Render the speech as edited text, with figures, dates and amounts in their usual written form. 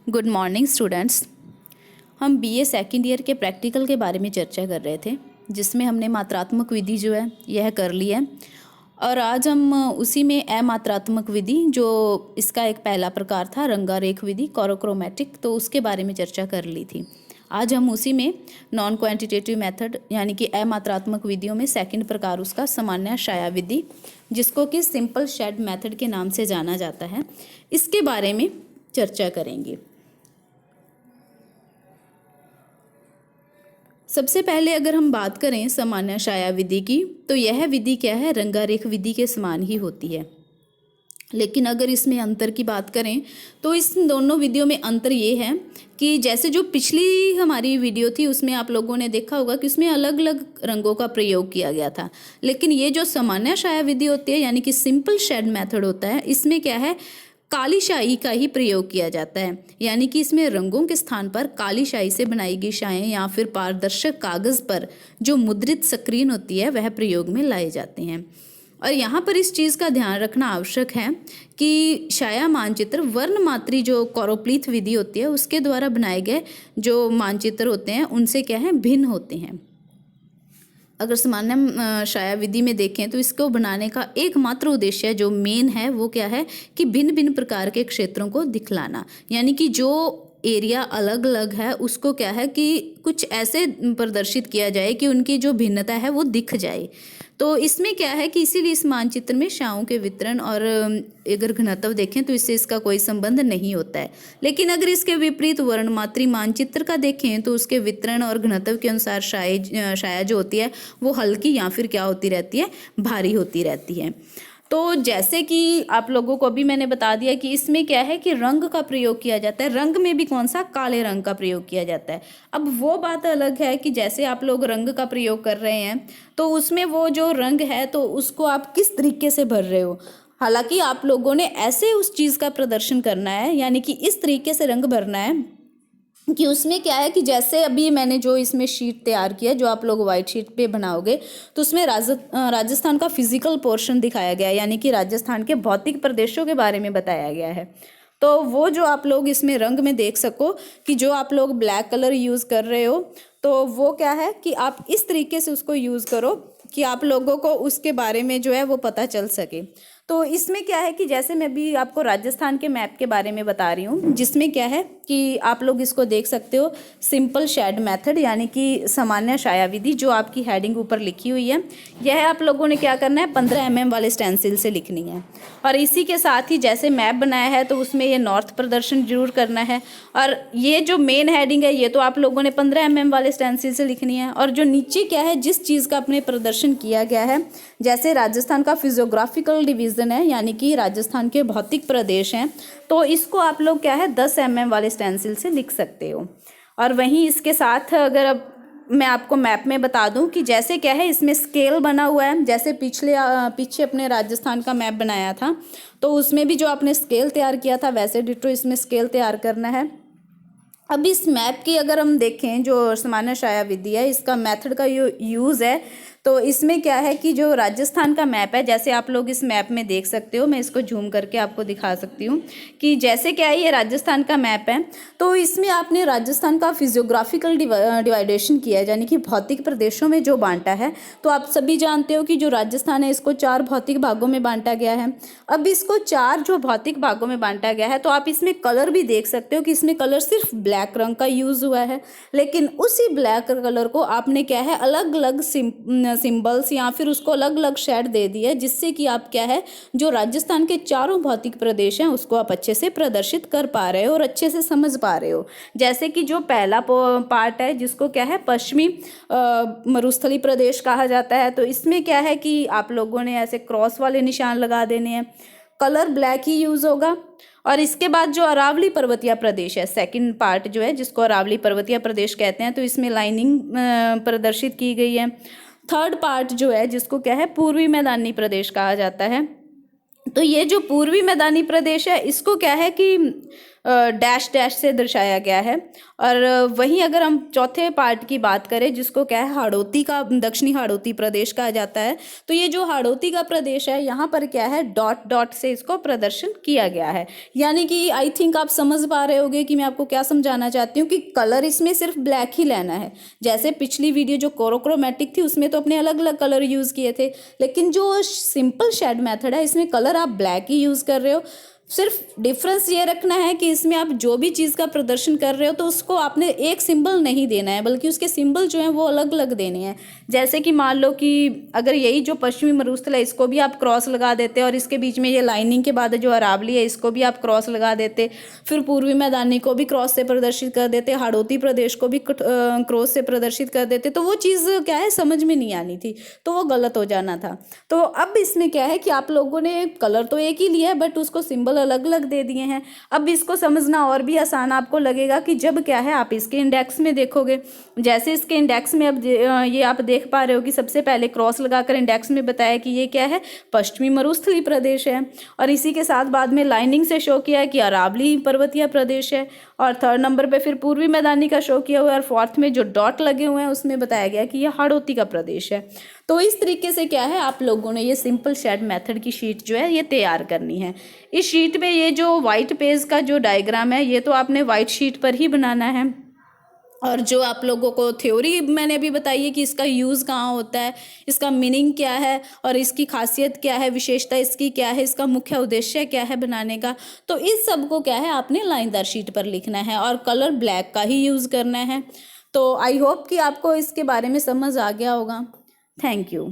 Good morning students. हम BA second year के practical के बारे में चर्चा कर रहे थे, जिसमें हमने मात्रात्मक विधि जो है यह कर ली है। और आज हम उसी में अमात्रात्मक विधि, जो इसका एक पहला प्रकार था रंगारेख विधि कोरोक्रोमेटिक, तो उसके बारे में चर्चा कर ली थी। आज हम उसी में नॉन क्वांटिटेटिव मेथड यानी कि अमात्रात्मक विधियों में सेकंड प्रकार उसका सामान्य छाया विधि, जिसको कि सिंपल शेड मेथड के नाम से जाना जाता है, इसके बारे में चर्चा करेंगे। सबसे पहले अगर हम बात करें सामान्य छाया विधि की, तो यह विधि क्या है, रंगारेख विधि के समान ही होती है। लेकिन अगर इसमें अंतर की बात करें तो इस दोनों विधियों में अंतर ये है कि जैसे जो पिछली हमारी वीडियो थी उसमें आप लोगों ने देखा होगा कि उसमें अलग अलग रंगों का प्रयोग किया गया था, लेकिन ये जो सामान्य छाया विधि होती है यानी कि सिंपल शेड मेथड होता है, इसमें क्या है, काली स्याही का ही प्रयोग किया जाता है। यानी कि इसमें रंगों के स्थान पर काली स्याही से बनाई गई स्याहें या फिर पारदर्शक कागज पर जो मुद्रित स्क्रीन होती है वह प्रयोग में लाए जाते हैं। और यहाँ पर इस चीज़ का ध्यान रखना आवश्यक है कि छाया मानचित्र वर्णमात्री जो कोरोप्लीथ विधि होती है उसके द्वारा बनाए गए जो मानचित्र होते हैं उनसे क्या है, भिन्न होते हैं। अगर सामान्य छाया विधि में देखें तो इसको बनाने का एकमात्र उद्देश्य जो मेन है वो क्या है कि भिन्न भिन्न प्रकार के क्षेत्रों को दिखलाना, यानी कि जो एरिया अलग अलग है उसको क्या है कि कुछ ऐसे प्रदर्शित किया जाए कि उनकी जो भिन्नता है वो दिख जाए। तो इसमें क्या है कि इसीलिए इस मानचित्र में छायों के वितरण और अगर घनत्व देखें तो इससे इसका कोई संबंध नहीं होता है। लेकिन अगर इसके विपरीत वर्णमात्री मानचित्र का देखें तो उसके वितरण और घनत्व के अनुसार छाया जो होती है वो हल्की या फिर क्या होती रहती है, भारी होती रहती है। तो जैसे कि आप लोगों को अभी मैंने बता दिया कि इसमें क्या है कि रंग का प्रयोग किया जाता है, रंग में भी कौन सा, काले रंग का प्रयोग किया जाता है। अब वो बात अलग है कि जैसे आप लोग रंग का प्रयोग कर रहे हैं तो उसमें वो जो रंग है तो उसको आप किस तरीके से भर रहे हो। हालांकि आप लोगों ने ऐसे उस चीज़ का प्रदर्शन करना है, यानी कि इस तरीके से रंग भरना है कि उसमें क्या है कि जैसे अभी मैंने जो इसमें शीट तैयार किया, जो आप लोग वाइट शीट पे बनाओगे तो उसमें राजस्थान का फिजिकल पोर्शन दिखाया गया है, यानी कि राजस्थान के भौतिक प्रदेशों के बारे में बताया गया है। तो वो जो आप लोग इसमें रंग में देख सको कि जो आप लोग ब्लैक कलर यूज़ कर रहे हो तो वो क्या है कि आप इस तरीके से उसको यूज़ करो कि आप लोगों को उसके बारे में जो है वो पता चल सके। तो इसमें क्या है कि जैसे मैं भी आपको राजस्थान के मैप के बारे में बता रही हूँ, जिसमें क्या है कि आप लोग इसको देख सकते हो सिंपल शेड मेथड यानी कि सामान्य छाया विधि, जो आपकी हेडिंग ऊपर लिखी हुई है यह आप लोगों ने क्या करना है, 15 mm वाले स्टेंसिल से लिखनी है। और इसी के साथ ही जैसे मैप बनाया है तो उसमें ये नॉर्थ प्रदर्शन जरूर करना है। और ये जो मेन हेडिंग है ये तो आप लोगों ने 15 mm वाले स्टेंसिल से लिखनी है। और जो नीचे क्या है, जिस चीज़ का अपने प्रदर्शन किया गया है, जैसे राजस्थान का फिजियोग्राफिकल डिवीज़न है यानी कि राजस्थान के भौतिक प्रदेश हैं, तो इसको आप लोग क्या है 10 mm वाले स्टेंसिल से लिख सकते हो। और वहीं इसके साथ अगर अब मैं आपको मैप में बता दूं कि जैसे क्या है इसमें स्केल बना हुआ है, जैसे पीछे अपने राजस्थान का मैप बनाया था तो उसमें भी जो आपने स्केल तैयार किया था वैसे डिटो इसमें स्केल तैयार करना है। अब इस मैप की अगर हम देखें जो सामान्य छाया विधि है, इसका मेथड का यूज़ है, तो इसमें क्या है कि जो राजस्थान का मैप है, जैसे आप लोग इस मैप में देख सकते हो, मैं इसको झूम करके आपको दिखा सकती हूँ कि जैसे क्या है ये राजस्थान का मैप है, तो इसमें आपने राजस्थान का फिजियोग्राफिकल डिवाइडेशन किया है, यानी कि भौतिक प्रदेशों में जो बांटा है। तो आप सभी जानते हो कि जो राजस्थान है इसको 4 भौतिक भागों में बांटा गया है। अब इसको 4 जो भौतिक भागों में बांटा गया है तो आप इसमें कलर भी देख सकते हो कि इसमें कलर सिर्फ ब्लैक रंग का यूज़ हुआ है, लेकिन उसी ब्लैक कलर को आपने क्या है अलग अलग सिंबल्स या फिर उसको अलग अलग शेड दे दी है, जिससे कि आप क्या है जो राजस्थान के चारों भौतिक प्रदेश हैं उसको आप अच्छे से प्रदर्शित कर पा रहे हो और अच्छे से समझ पा रहे हो। जैसे कि जो पहला पार्ट है जिसको क्या है पश्चिमी मरुस्थली प्रदेश कहा जाता है, तो इसमें क्या है कि आप लोगों ने ऐसे क्रॉस वाले निशान लगा देने हैं, कलर ब्लैक ही यूज़ होगा। और इसके बाद जो अरावली पर्वतीय प्रदेश है, सेकंड पार्ट जो है जिसको अरावली पर्वतीय प्रदेश कहते हैं, तो इसमें लाइनिंग प्रदर्शित की गई है। थर्ड पार्ट जो है जिसको क्या है पूर्वी मैदानी प्रदेश कहा जाता है, तो ये जो पूर्वी मैदानी प्रदेश है इसको क्या है कि डैश डैश से दर्शाया गया है। और वहीं अगर हम चौथे पार्ट की बात करें जिसको क्या है हाड़ौती का दक्षिणी हाड़ौती प्रदेश कहा जाता है, तो ये जो हाड़ौती का प्रदेश है यहाँ पर क्या है डॉट डॉट से इसको प्रदर्शन किया गया है। यानी कि आई थिंक आप समझ पा रहे होंगे कि मैं आपको क्या समझाना चाहती हूँ कि कलर इसमें सिर्फ ब्लैक ही लेना है। जैसे पिछली वीडियो जो कोरोक्रोमेटिक थी उसमें तो अपने अलग अलग कलर यूज़ किए थे, लेकिन जो सिंपल शेड मेथड है इसमें कलर आप ब्लैक ही यूज़ कर रहे हो। सिर्फ डिफरेंस ये रखना है कि इसमें आप जो भी चीज़ का प्रदर्शन कर रहे हो तो उसको आपने एक सिंबल नहीं देना है, बल्कि उसके सिंबल जो हैं वो अलग अलग देने हैं। जैसे कि मान लो कि अगर यही जो पश्चिमी मरुस्थल है इसको भी आप क्रॉस लगा देते और इसके बीच में ये लाइनिंग के बाद जो अरावली है इसको भी आप क्रॉस लगा देते, फिर पूर्वी मैदानी को भी क्रॉस से प्रदर्शित कर देते, हाड़ौती प्रदेश को भी क्रॉस से प्रदर्शित कर देते, तो वो चीज़ क्या है समझ में नहीं आनी थी, तो वो गलत हो जाना था। तो अब इसमें क्या है कि आप लोगों ने कलर तो एक ही लिया है बट उसको सिंबल अलग अलग दे दिए हैं। अब इसको समझना और भी आसान आपको लगेगा कि जब क्या है आप इसके इंडेक्स में देखोगे। जैसे इसके इंडेक्स में अब ये आप देख पा रहे हो कि सबसे पहले क्रॉस लगाकर इंडेक्स में बताया कि ये क्या है पश्चिमी मरुस्थलीय प्रदेश है, और इसी के साथ बाद में लाइनिंग से शो किया है कि अरावली पर्वतीय प्रदेश है, और थर्ड नंबर पे फिर पूर्वी मैदानी का शो किया हुआ है, और फोर्थ में जो डॉट लगे हुए हैं उसमें बताया गया कि यह हाड़ौती का प्रदेश है। तो इस तरीके से क्या है आप लोगों ने ये सिंपल शेड मेथड की शीट जो है ये तैयार करनी है। इस शीट में ये जो वाइट पेज का जो डायग्राम है ये तो आपने वाइट शीट पर ही बनाना है, और जो आप लोगों को थ्योरी मैंने अभी बताई है कि इसका यूज़ कहाँ होता है, इसका मीनिंग क्या है और इसकी खासियत क्या है, विशेषता इसकी क्या है, इसका मुख्य उद्देश्य क्या है बनाने का, तो इस सब को क्या है आपने लाइनदार शीट पर लिखना है और कलर ब्लैक का ही यूज़ करना है। तो आई होप कि आपको इसके बारे में समझ आ गया होगा। Thank you.